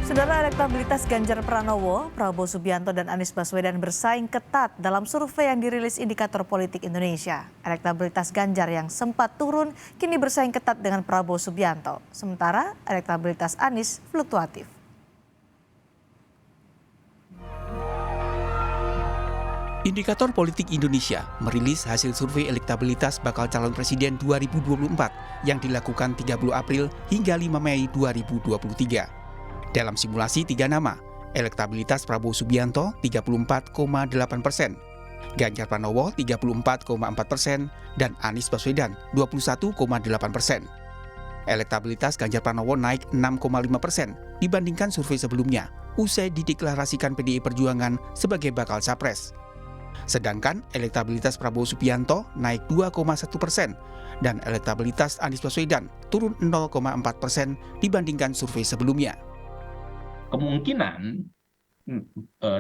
Saudara, elektabilitas Ganjar Pranowo, Prabowo Subianto, dan Anies Baswedan bersaing ketat dalam survei yang dirilis Indikator Politik Indonesia. Elektabilitas Ganjar yang sempat turun kini bersaing ketat dengan Prabowo Subianto. Sementara elektabilitas Anies fluktuatif. Indikator Politik Indonesia merilis hasil survei elektabilitas bakal calon presiden 2024 yang dilakukan 30 April hingga 5 Mei 2023. Dalam simulasi 3 nama, elektabilitas Prabowo Subianto 34,8%, Ganjar Pranowo 34,4%, dan Anies Baswedan 21,8%. Elektabilitas Ganjar Pranowo naik 6,5% dibandingkan survei sebelumnya, usai dideklarasikan PDI Perjuangan sebagai bakal capres. Sedangkan elektabilitas Prabowo Subianto naik 2,1% dan elektabilitas Anies Baswedan turun 0,4% dibandingkan survei sebelumnya. Kemungkinan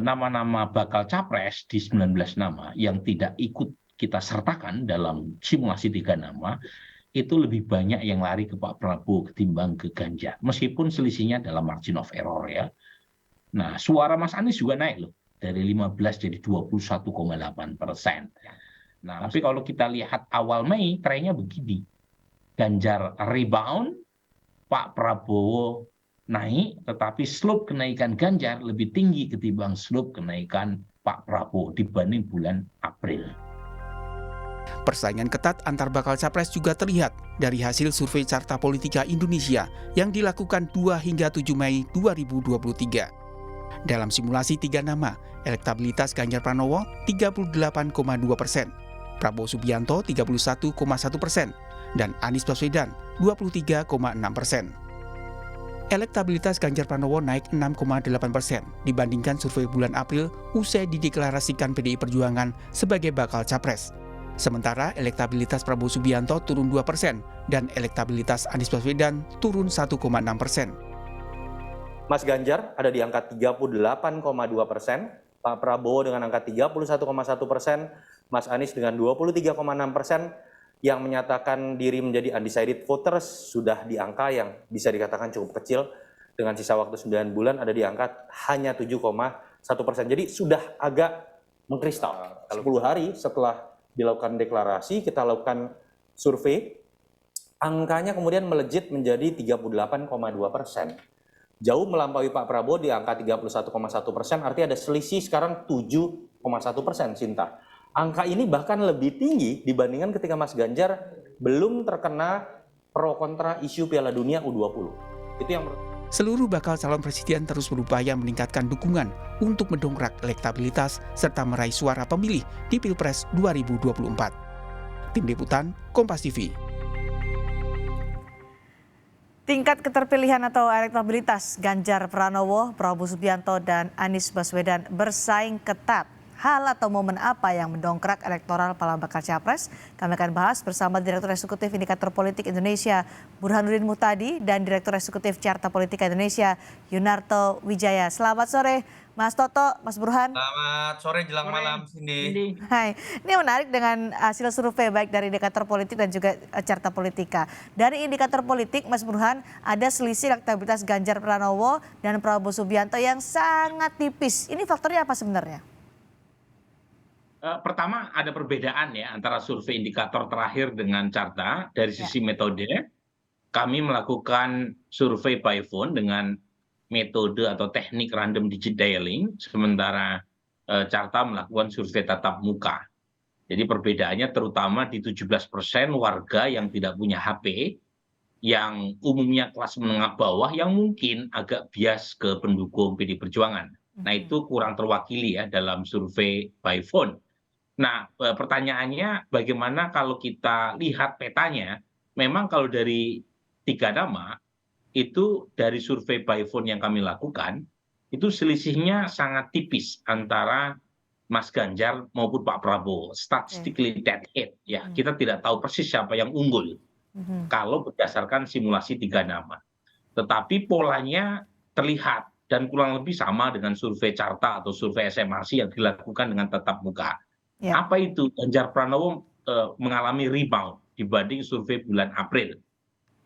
nama-nama bakal capres di 19 nama yang tidak ikut kita sertakan dalam simulasi 3 nama itu lebih banyak yang lari ke Pak Prabowo ketimbang ke Ganjar, meskipun selisihnya dalam margin of error ya. Nah, suara Mas Anies juga naik loh, dari 15 jadi 21,8%. Nah, tapi kalau kita lihat awal Mei, trennya begini. Ganjar rebound, Pak Prabowo naik, tetapi slope kenaikan Ganjar lebih tinggi ketimbang slope kenaikan Pak Prabowo dibanding bulan April. Persaingan ketat antar bakal capres juga terlihat dari hasil survei Carta Politika Indonesia yang dilakukan 2 hingga 7 Mei 2023. Dalam simulasi 3 nama, elektabilitas Ganjar Pranowo 38,2%, Prabowo Subianto 31,1%, dan Anies Baswedan 23,6%. Elektabilitas Ganjar Pranowo naik 6,8% dibandingkan survei bulan April usai dideklarasikan PDI Perjuangan sebagai bakal capres. Sementara elektabilitas Prabowo Subianto turun 2% dan elektabilitas Anies Baswedan turun 1,6%. Mas Ganjar ada di angka 38,2%, Pak Prabowo dengan angka 31,1%, Mas Anies dengan 23,6%, yang menyatakan diri menjadi undecided voters sudah di angka yang bisa dikatakan cukup kecil, dengan sisa waktu 9 bulan ada di angka hanya 7,1%. Jadi sudah agak mengkristal. 10 hari setelah dilakukan deklarasi, kita lakukan survei, angkanya kemudian melejit menjadi 38,2%. Jauh melampaui Pak Prabowo di angka 31,1%, artinya ada selisih sekarang 7,1%, Sinta. Angka ini bahkan lebih tinggi dibandingkan ketika Mas Ganjar belum terkena pro kontra isu Piala Dunia U20. Itu yang Seluruh bakal calon presiden terus berupaya meningkatkan dukungan untuk mendongkrak elektabilitas serta meraih suara pemilih di Pilpres 2024. Tim Liputan, Kompas TV. Tingkat keterpilihan atau elektabilitas Ganjar Pranowo, Prabowo Subianto, dan Anies Baswedan bersaing ketat. Hal atau momen apa yang mendongkrak elektoral para bakal capres? Kami akan bahas bersama Direktur Eksekutif Indikator Politik Indonesia Burhanuddin Muhtadi dan Direktur Eksekutif Carta Politika Indonesia Yunarto Wijaya. Selamat sore Mas Toto, Mas Burhan. Selamat sore jelang malam Cindy. Hai, ini menarik dengan hasil survei baik dari Indikator Politik dan juga Carta Politika. Dari Indikator Politik, Mas Burhan, ada selisih elektabilitas Ganjar Pranowo dan Prabowo Subianto yang sangat tipis. Ini faktornya apa sebenarnya? Pertama ada perbedaan ya antara survei indikator terakhir dengan Carta dari sisi metode. Kami melakukan survei by phone dengan metode atau teknik random digit dialing, sementara Carta melakukan survei tatap muka. Jadi perbedaannya terutama di 17% warga yang tidak punya HP, yang umumnya kelas menengah bawah, yang mungkin agak bias ke pendukung PD Perjuangan. Nah, itu kurang terwakili ya dalam survei by phone. Nah, pertanyaannya bagaimana kalau kita lihat petanya, memang kalau dari 3 nama, itu dari survei by phone yang kami lakukan, itu selisihnya sangat tipis antara Mas Ganjar maupun Pak Prabowo. Statistically dead head ya, kita tidak tahu persis siapa yang unggul kalau berdasarkan simulasi 3 nama. Tetapi polanya terlihat dan kurang lebih sama dengan survei Carta atau survei SMRC yang dilakukan dengan tatap muka. Apa itu? Ganjar Pranowo mengalami rebound dibanding survei bulan April.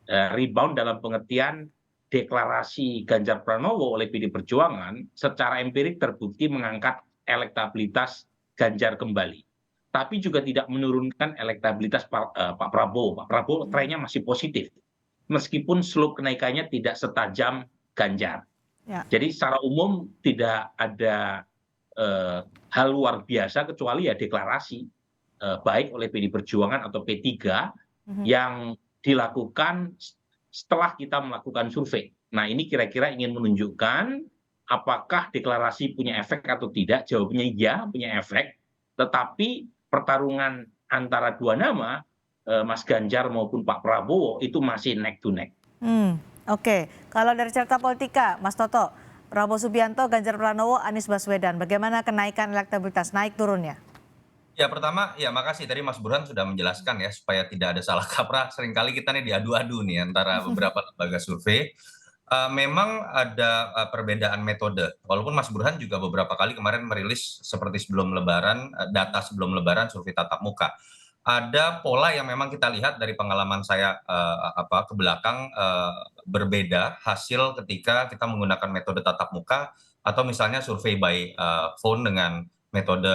Rebound dalam pengertian deklarasi Ganjar Pranowo oleh PD Perjuangan secara empirik terbukti mengangkat elektabilitas Ganjar kembali. Tapi juga tidak menurunkan elektabilitas Pak Prabowo. Pak Prabowo trennya masih positif. Meskipun slope kenaikannya tidak setajam Ganjar. Ya. Jadi secara umum tidak ada hal luar biasa kecuali ya deklarasi baik oleh PD Perjuangan atau P3 yang dilakukan setelah kita melakukan survei. Nah, ini kira-kira ingin menunjukkan apakah deklarasi punya efek atau tidak. Jawabnya ya, punya efek. Tetapi pertarungan antara dua nama, Mas Ganjar maupun Pak Prabowo, itu masih neck to neck. Oke, kalau dari Carta Politika, Mas Toto, Prabowo Subianto, Ganjar Pranowo, Anies Baswedan, bagaimana kenaikan elektabilitas, naik turunnya? Ya pertama, ya makasih tadi Mas Burhan sudah menjelaskan ya supaya tidak ada salah kaprah. Seringkali kita nih diadu-adu nih antara beberapa lembaga survei. Memang ada perbedaan metode. Walaupun Mas Burhan juga beberapa kali kemarin merilis seperti sebelum Lebaran, data sebelum Lebaran survei tatap muka. Ada pola yang memang kita lihat dari pengalaman saya ke belakang berbeda hasil ketika kita menggunakan metode tatap muka atau misalnya survei by phone dengan metode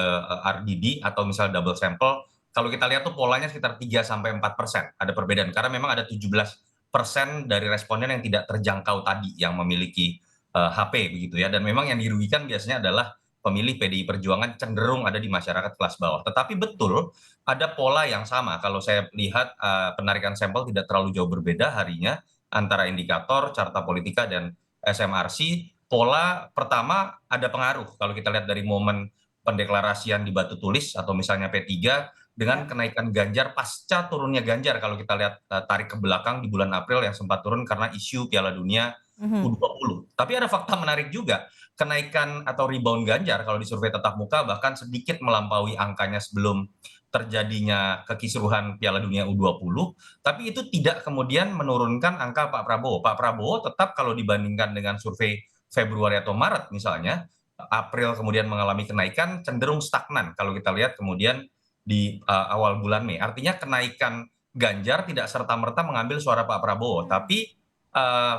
RDD atau misalnya double sampel. Kalau kita lihat tuh polanya sekitar 3-4% ada perbedaan karena memang ada 17% dari responden yang tidak terjangkau tadi yang memiliki HP begitu ya, dan memang yang dirugikan biasanya adalah pemilih PDI Perjuangan cenderung ada di masyarakat kelas bawah. Tetapi betul ada pola yang sama kalau saya lihat penarikan sampel tidak terlalu jauh berbeda harinya antara indikator, Carta Politika dan SMRC. Pola pertama ada pengaruh kalau kita lihat dari momen pendeklarasian di Batu Tulis atau misalnya P3 dengan kenaikan Ganjar pasca turunnya Ganjar kalau kita lihat tarik ke belakang di bulan April yang sempat turun karena isu Piala Dunia U20. Tapi ada fakta menarik juga, kenaikan atau rebound Ganjar kalau di survei tatap muka bahkan sedikit melampaui angkanya sebelum terjadinya kekisruhan Piala Dunia U20, tapi itu tidak kemudian menurunkan angka Pak Prabowo. Pak Prabowo tetap kalau dibandingkan dengan survei Februari atau Maret misalnya, April kemudian mengalami kenaikan cenderung stagnan kalau kita lihat kemudian di awal bulan Mei. Artinya kenaikan Ganjar tidak serta-merta mengambil suara Pak Prabowo, tapi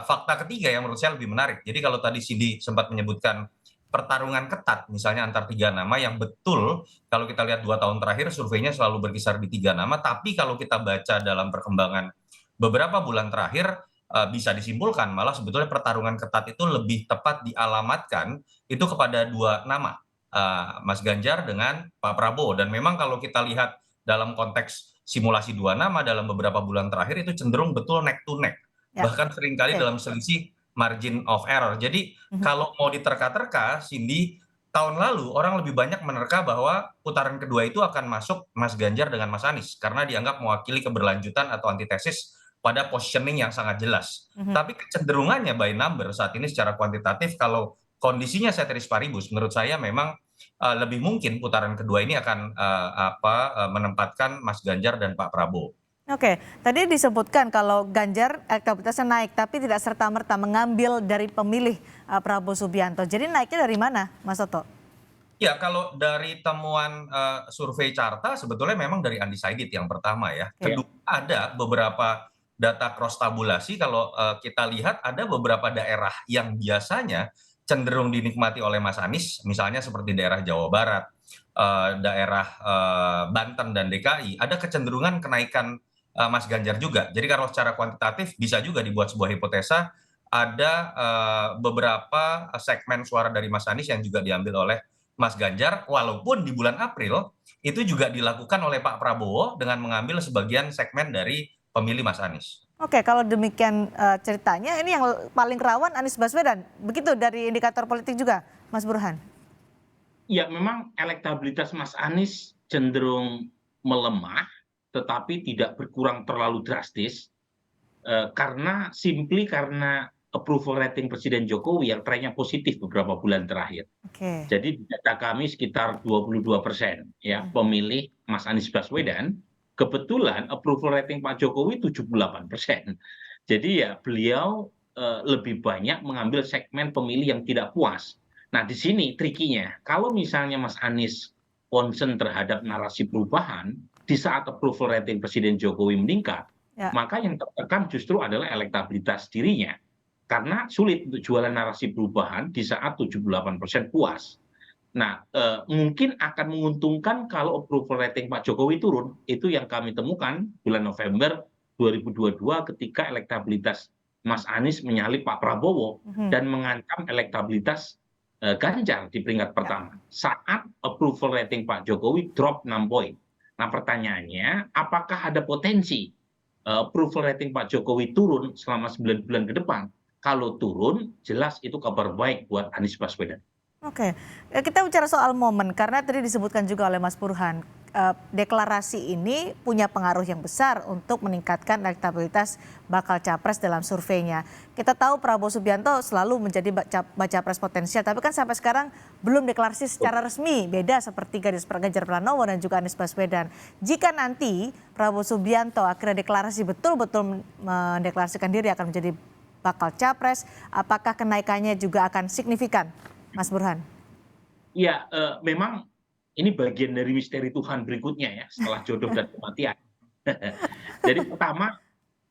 fakta ketiga yang menurut saya lebih menarik. Jadi kalau tadi Cindy sempat menyebutkan pertarungan ketat misalnya antar tiga nama yang betul kalau kita lihat 2 tahun terakhir surveinya selalu berkisar di 3 nama, tapi kalau kita baca dalam perkembangan beberapa bulan terakhir bisa disimpulkan malah sebetulnya pertarungan ketat itu lebih tepat dialamatkan itu kepada 2 nama, Mas Ganjar dengan Pak Prabowo. Dan memang kalau kita lihat dalam konteks simulasi 2 nama dalam beberapa bulan terakhir itu cenderung betul neck to neck, bahkan seringkali dalam selisih margin of error. Jadi kalau mau diterka-terka, Cindy, tahun lalu orang lebih banyak menerka bahwa putaran kedua itu akan masuk Mas Ganjar dengan Mas Anies karena dianggap mewakili keberlanjutan atau antitesis pada positioning yang sangat jelas. Tapi kecenderungannya by number saat ini secara kuantitatif kalau kondisinya ceteris paribus menurut saya memang lebih mungkin putaran kedua ini akan menempatkan Mas Ganjar dan Pak Prabowo. Oke, tadi disebutkan kalau Ganjar elektabilitasnya naik tapi tidak serta-merta mengambil dari pemilih Prabowo Subianto. Jadi naiknya dari mana, Mas Toto? Ya, kalau dari temuan survei Carta sebetulnya memang dari undecided yang pertama ya. Kedua ada beberapa data cross tabulasi kalau kita lihat ada beberapa daerah yang biasanya cenderung dinikmati oleh Mas Anies, misalnya seperti daerah Jawa Barat, daerah Banten dan DKI, ada kecenderungan kenaikan Mas Ganjar juga. Jadi kalau secara kuantitatif bisa juga dibuat sebuah hipotesa ada beberapa segmen suara dari Mas Anies yang juga diambil oleh Mas Ganjar, walaupun di bulan April itu juga dilakukan oleh Pak Prabowo dengan mengambil sebagian segmen dari pemilih Mas Anies. Oke, kalau demikian ceritanya ini yang paling rawan Anies Baswedan. Begitu dari indikator politik juga, Mas Burhan? Ya, memang elektabilitas Mas Anies cenderung melemah, tetapi tidak berkurang terlalu drastis karena approval rating Presiden Jokowi yang trennya positif beberapa bulan terakhir. Jadi data kami sekitar 22% ya pemilih Mas Anies Baswedan. Kebetulan approval rating Pak Jokowi 78%. Jadi ya beliau lebih banyak mengambil segmen pemilih yang tidak puas. Nah di sini trikinya, kalau misalnya Mas Anies concern terhadap narasi perubahan, di saat approval rating Presiden Jokowi meningkat, maka yang tertekan justru adalah elektabilitas dirinya. Karena sulit untuk jualan narasi perubahan di saat 78% puas. Nah, mungkin akan menguntungkan kalau approval rating Pak Jokowi turun. Itu yang kami temukan bulan November 2022 ketika elektabilitas Mas Anies menyalip Pak Prabowo dan mengancam elektabilitas Ganjar di peringkat pertama. Saat approval rating Pak Jokowi drop 6 poin. Nah, pertanyaannya, apakah ada potensi approval rating Pak Jokowi turun selama 9 bulan ke depan? Kalau turun, jelas itu kabar baik buat Anies Baswedan. Oke, kita bicara soal momen karena tadi disebutkan juga oleh Mas Burhan, deklarasi ini punya pengaruh yang besar untuk meningkatkan elektabilitas bakal capres dalam surveinya. Kita tahu Prabowo Subianto selalu menjadi baca pres potensial, tapi kan sampai sekarang belum deklarasi secara resmi, beda seperti Ganjar Pranowo dan juga Anies Baswedan. Jika nanti Prabowo Subianto akhirnya deklarasi betul-betul mendeklarasikan diri akan menjadi bakal capres, apakah kenaikannya juga akan signifikan? Mas Burhan. Ya, memang ini bagian dari misteri Tuhan berikutnya ya, setelah jodoh dan kematian. Jadi pertama,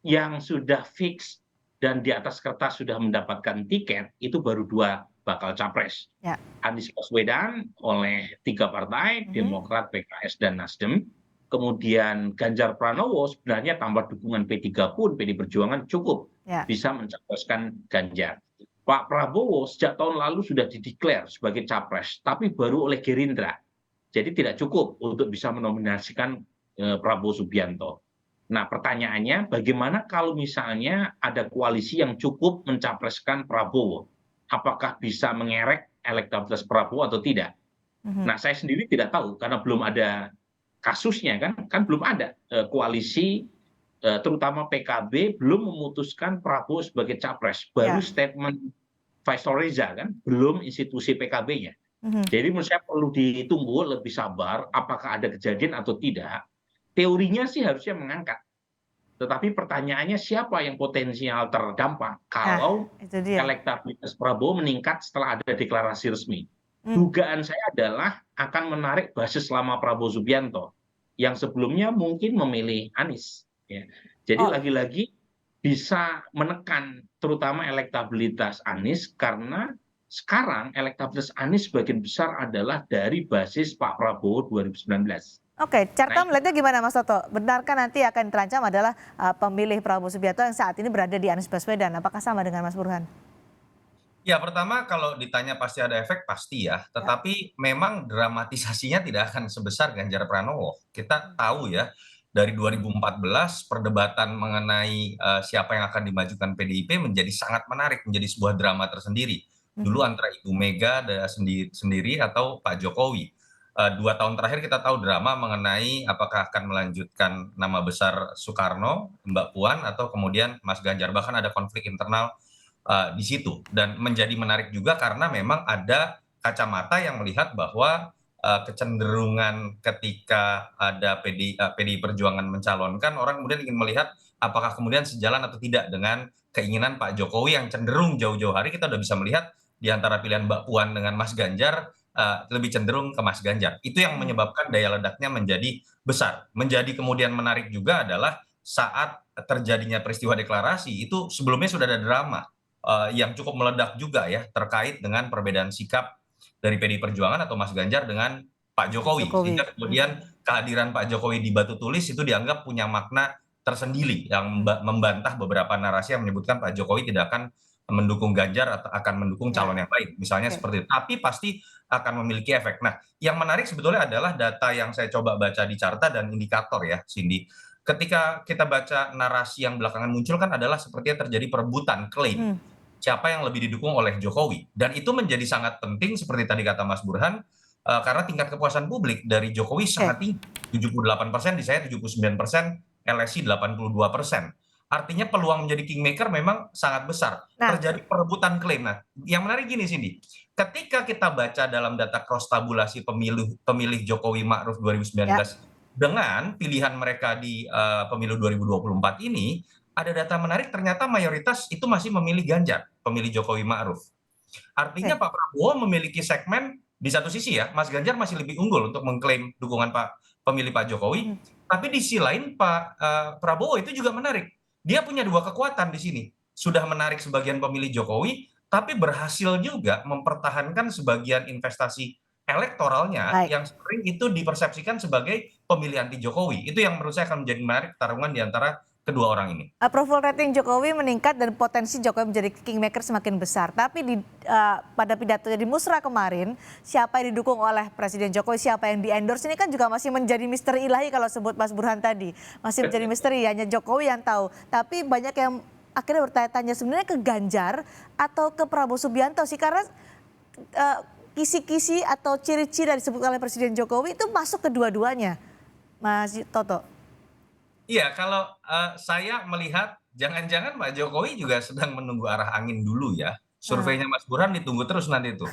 yang sudah fix dan di atas kertas sudah mendapatkan tiket, itu baru 2 bakal capres. Ya. Anies Baswedan oleh 3 partai, Demokrat, PKS, dan Nasdem. Kemudian Ganjar Pranowo sebenarnya tanpa dukungan P3 pun, PD Perjuangan cukup bisa mencapreskan Ganjar. Pak Prabowo sejak tahun lalu sudah dideklar sebagai capres, tapi baru oleh Gerindra. Jadi tidak cukup untuk bisa menominasikan Prabowo Subianto. Nah, pertanyaannya bagaimana kalau misalnya ada koalisi yang cukup mencapreskan Prabowo? Apakah bisa mengerek elektabilitas Prabowo atau tidak? Nah, saya sendiri tidak tahu karena belum ada kasusnya kan belum ada koalisi terutama PKB belum memutuskan Prabowo sebagai capres, baru statement Faisal Reza kan, belum institusi PKB-nya. Jadi menurut saya perlu ditunggu lebih sabar, apakah ada kejadian atau tidak. Teorinya sih harusnya mengangkat, tetapi pertanyaannya siapa yang potensial terdampak kalau elektabilitas Prabowo meningkat setelah ada deklarasi resmi. Dugaan saya adalah akan menarik basis lama Prabowo Subianto yang sebelumnya mungkin memilih Anies. Ya. Jadi lagi-lagi bisa menekan terutama elektabilitas Anies karena sekarang elektabilitas Anies sebagian besar adalah dari basis Pak Prabowo 2019. Oke, carta melihatnya gimana Mas Toto? Benarkah nanti akan terancam adalah pemilih Prabowo Subianto yang saat ini berada di Anies Baswedan? Apakah sama dengan Mas Burhan? Ya, pertama kalau ditanya pasti ada efek, pasti ya. Tetapi memang dramatisasinya tidak akan sebesar Ganjar Pranowo. Kita tahu ya, dari 2014 perdebatan mengenai siapa yang akan dimajukan PDIP menjadi sangat menarik, menjadi sebuah drama tersendiri. Dulu antara Ibu Mega sendiri atau Pak Jokowi. 2 tahun terakhir kita tahu drama mengenai apakah akan melanjutkan nama besar Soekarno, Mbak Puan, atau kemudian Mas Ganjar. Bahkan ada konflik internal di situ. Dan menjadi menarik juga karena memang ada kacamata yang melihat bahwa kecenderungan ketika ada PDI Perjuangan mencalonkan, orang kemudian ingin melihat apakah kemudian sejalan atau tidak dengan keinginan Pak Jokowi yang cenderung jauh-jauh hari kita udah bisa melihat di antara pilihan Mbak Puan dengan Mas Ganjar lebih cenderung ke Mas Ganjar. Itu yang menyebabkan daya ledaknya menjadi besar. Menjadi kemudian menarik juga adalah saat terjadinya peristiwa deklarasi itu sebelumnya sudah ada drama yang cukup meledak juga ya terkait dengan perbedaan sikap dari PDI Perjuangan atau Mas Ganjar dengan Pak Jokowi. Sehingga kemudian kehadiran Pak Jokowi di batu tulis itu dianggap punya makna tersendiri yang membantah beberapa narasi yang menyebutkan Pak Jokowi tidak akan mendukung Ganjar atau akan mendukung calon yang lain. Misalnya seperti itu. Tapi pasti akan memiliki efek. Nah, yang menarik sebetulnya adalah data yang saya coba baca di carta dan indikator ya, Cindy. Ketika kita baca narasi yang belakangan muncul kan adalah sepertinya terjadi perebutan klaim. Siapa yang lebih didukung oleh Jokowi. Dan itu menjadi sangat penting seperti tadi kata Mas Burhan, karena tingkat kepuasan publik dari Jokowi sangat tinggi. 78%, di saya 79%, LSI 82%. Artinya peluang menjadi kingmaker memang sangat besar. Terjadi perebutan klaim. Nah, yang menarik gini Cindy, ketika kita baca dalam data cross tabulasi pemilih Jokowi Ma'ruf 2019 dengan pilihan mereka di pemilu 2024 ini, ada data menarik ternyata mayoritas itu masih memilih Ganjar, pemilih Jokowi Ma'ruf. Artinya Pak Prabowo memiliki segmen di satu sisi ya, Mas Ganjar masih lebih unggul untuk mengklaim dukungan pemilih Pak Jokowi, tapi di sisi lain Pak Prabowo itu juga menarik. Dia punya 2 kekuatan di sini. sudah menarik sebagian pemilih Jokowi, tapi berhasil juga mempertahankan sebagian investasi elektoralnya Baik. yang sering itu dipersepsikan sebagai pemilih anti Jokowi. Itu yang menurut saya akan menjadi menarik pertarungan di antara kedua orang ini. Approval rating Jokowi meningkat dan potensi Jokowi menjadi kingmaker semakin besar. Tapi pada pidatonya di Musra kemarin, siapa yang didukung oleh Presiden Jokowi, siapa yang di-endorse ini kan juga masih menjadi misteri ilahi kalau sebut Mas Burhan tadi. Masih menjadi misteri, hanya Jokowi yang tahu. Tapi banyak yang akhirnya bertanya-tanya sebenarnya ke Ganjar atau ke Prabowo Subianto sih. Karena kisi-kisi atau ciri-ciri yang disebut oleh Presiden Jokowi itu masuk kedua-duanya. Mas Toto. Iya, kalau saya melihat jangan-jangan Pak Jokowi juga sedang menunggu arah angin dulu ya. Surveinya Mas Burhan ditunggu terus nanti tuh.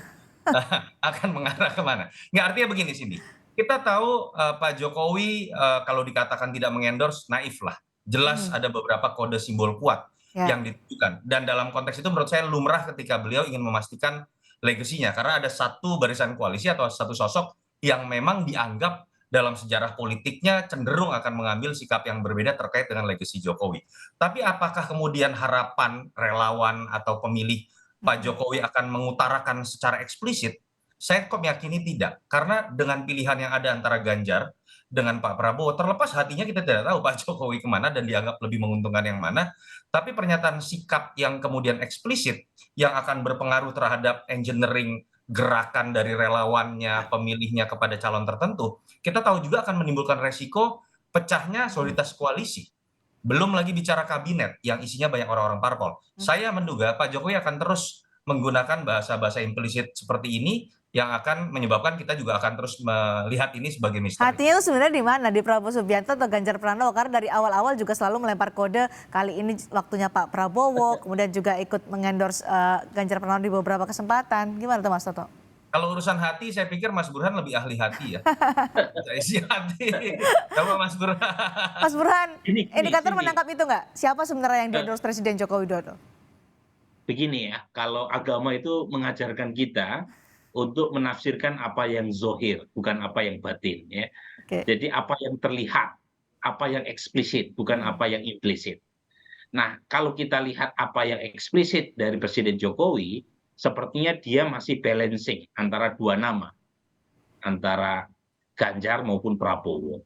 Akan mengarah kemana? Nggak, artinya begini sini. Kita tahu Pak Jokowi kalau dikatakan tidak mengendorse, naif lah. Jelas ada beberapa kode simbol kuat yang ditujukan. Dan dalam konteks itu menurut saya lumrah ketika beliau ingin memastikan legasinya. Karena ada satu barisan koalisi atau satu sosok yang memang dianggap dalam sejarah politiknya cenderung akan mengambil sikap yang berbeda terkait dengan legasi Jokowi. Tapi apakah kemudian harapan relawan atau pemilih Pak Jokowi akan mengutarakan secara eksplisit? Saya kok meyakini tidak. Karena dengan pilihan yang ada antara Ganjar dengan Pak Prabowo, terlepas hatinya kita tidak tahu Pak Jokowi kemana dan dianggap lebih menguntungkan yang mana. Tapi pernyataan sikap yang kemudian eksplisit yang akan berpengaruh terhadap engineering gerakan dari relawannya, pemilihnya kepada calon tertentu, kita tahu juga akan menimbulkan resiko pecahnya soliditas koalisi. Belum lagi bicara kabinet yang isinya banyak orang-orang parpol. Saya menduga Pak Jokowi akan terus menggunakan bahasa-bahasa implisit seperti ini yang akan menyebabkan kita juga akan terus melihat ini sebagai misteri. Hatinya itu sebenarnya di mana? Di Prabowo Subianto atau Ganjar Pranowo? Karena dari awal-awal juga selalu melempar kode, kali ini waktunya Pak Prabowo, kemudian juga ikut mengendorse Ganjar Pranowo di beberapa kesempatan. Gimana tuh Mas Toto? Kalau urusan hati, saya pikir Mas Burhan lebih ahli hati ya. Saya isi hati. Coba Mas Burhan. Mas Burhan, indikator Gini. menangkap itu nggak? Siapa sebenarnya yang di-endorse Presiden Joko Widodo? Begini ya, kalau agama itu mengajarkan kita untuk menafsirkan apa yang zohir, bukan apa yang batin ya. Oke. Jadi apa yang terlihat, apa yang eksplisit, bukan apa yang implisit. Nah, kalau kita lihat apa yang eksplisit dari Presiden Jokowi, sepertinya dia masih balancing antara dua nama, antara Ganjar maupun Prabowo.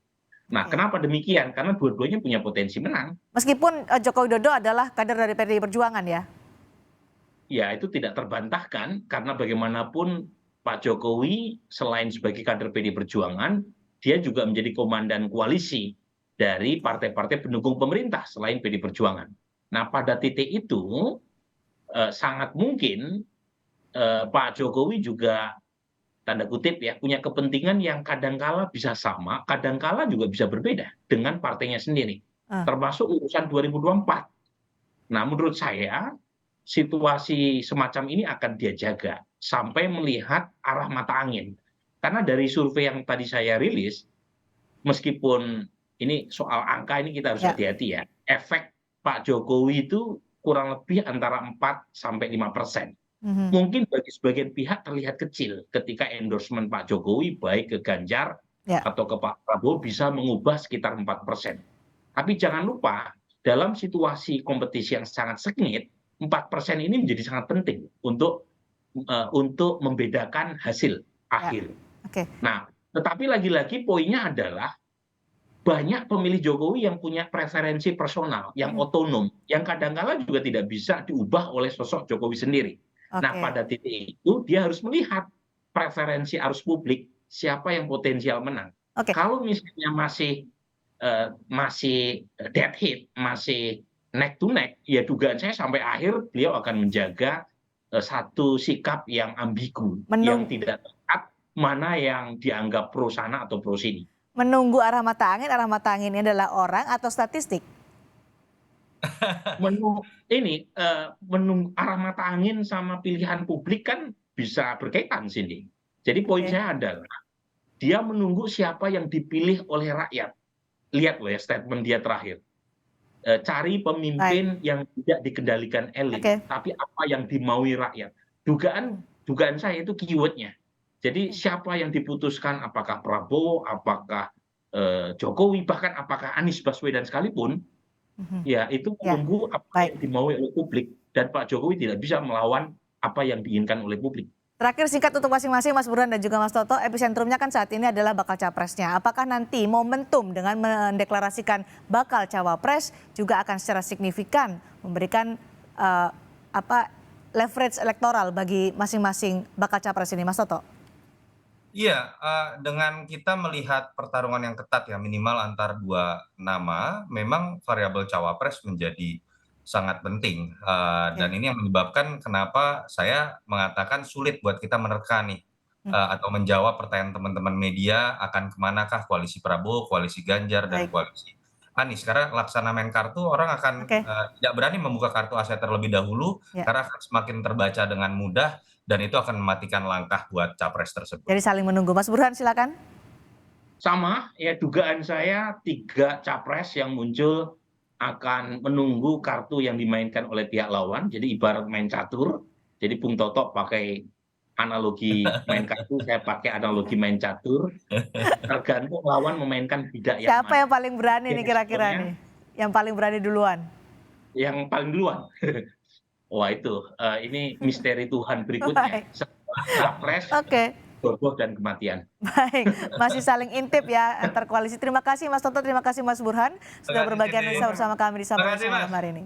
Nah, Oke. kenapa demikian? Karena dua-duanya punya potensi menang. Meskipun Joko Widodo adalah kader dari PDI Perjuangan ya? Ya, itu tidak terbantahkan karena bagaimanapun Pak Jokowi selain sebagai kader PD Perjuangan, dia juga menjadi komandan koalisi dari partai-partai pendukung pemerintah selain PD Perjuangan. Nah, pada titik itu sangat mungkin Pak Jokowi juga tanda kutip ya punya kepentingan yang kadangkala bisa sama, kadangkala juga bisa berbeda dengan partainya sendiri, termasuk urusan 2024. Nah, menurut saya situasi semacam ini akan dia jaga sampai melihat arah mata angin. Karena dari survei yang tadi saya rilis, meskipun ini soal angka ini kita harus hati-hati ya, efek Pak Jokowi itu kurang lebih antara 4-5%. Mungkin bagi sebagian pihak terlihat kecil ketika endorsement Pak Jokowi baik ke Ganjar atau ke Pak Prabowo bisa mengubah sekitar 4%. Tapi jangan lupa dalam situasi kompetisi yang sangat sengit, 4% ini menjadi sangat penting untuk membedakan hasil akhir. Nah, tetapi lagi-lagi poinnya adalah banyak pemilih Jokowi yang punya preferensi personal, yang otonom, yang kadang-kala juga tidak bisa diubah oleh sosok Jokowi sendiri. Nah, pada titik itu dia harus melihat preferensi arus publik, siapa yang potensial menang. Kalau misalnya masih dead heat, masih neck to neck, ya dugaan saya sampai akhir beliau akan menjaga satu sikap yang ambigu, yang tidak tepat mana yang dianggap pro sana atau pro sini. Menunggu arah mata angin ini adalah orang atau statistik? Menunggu arah mata angin sama pilihan publik kan bisa berkaitan sini. Jadi poin saya adalah dia menunggu siapa yang dipilih oleh rakyat. Lihat loh ya statement dia terakhir. Cari pemimpin yang tidak dikendalikan elit, tapi apa yang dimaui rakyat. Dugaan saya itu keywordnya. Jadi siapa yang diputuskan, apakah Prabowo, apakah Jokowi, bahkan apakah Anies Baswedan sekalipun, Ya, itu Ya, menunggu apa baik. yang dimaui oleh publik dan Pak Jokowi tidak bisa melawan apa yang diinginkan oleh publik. Terakhir singkat untuk masing-masing Mas Burhan dan juga Mas Toto, episentrumnya kan saat ini adalah bakal capresnya. Apakah nanti momentum dengan mendeklarasikan bakal cawapres juga akan secara signifikan memberikan leverage elektoral bagi masing-masing bakal capres ini, Mas Toto? Iya, dengan kita melihat pertarungan yang ketat ya minimal antar dua nama, memang variabel cawapres menjadi sangat penting. Dan Oke. ini yang menyebabkan kenapa saya mengatakan sulit buat kita menerka nih, atau menjawab pertanyaan teman-teman media akan kemanakah koalisi Prabowo, koalisi Ganjar, dan Baik, koalisi Anies. Karena laksana main kartu orang akan oke. tidak berani membuka kartu aset terlebih dahulu, Ya. karena akan semakin terbaca dengan mudah, dan itu akan mematikan langkah buat capres tersebut. Jadi saling menunggu. Mas Burhan silakan. Sama, ya dugaan saya 3 capres yang muncul akan menunggu kartu yang dimainkan oleh pihak lawan. Jadi ibarat main catur. Jadi Bung Toto pakai analogi main kartu, saya pakai analogi main catur. Tergantung lawan memainkan bidak yang Siapa mana. yang paling berani nih kira-kira Responnya nih? Yang paling berani duluan. yang paling duluan. Wah itu, ini misteri Tuhan berikutnya. Baik. Setelah capres, Oke. jodoh dan kematian. Baik, masih saling intip ya antar koalisi. Terima kasih Mas Toto, terima kasih Mas Burhan sudah Terima kasih, berbagi Titi. analisa bersama kami di Sabtu Terima kasih, malam Mas. hari ini.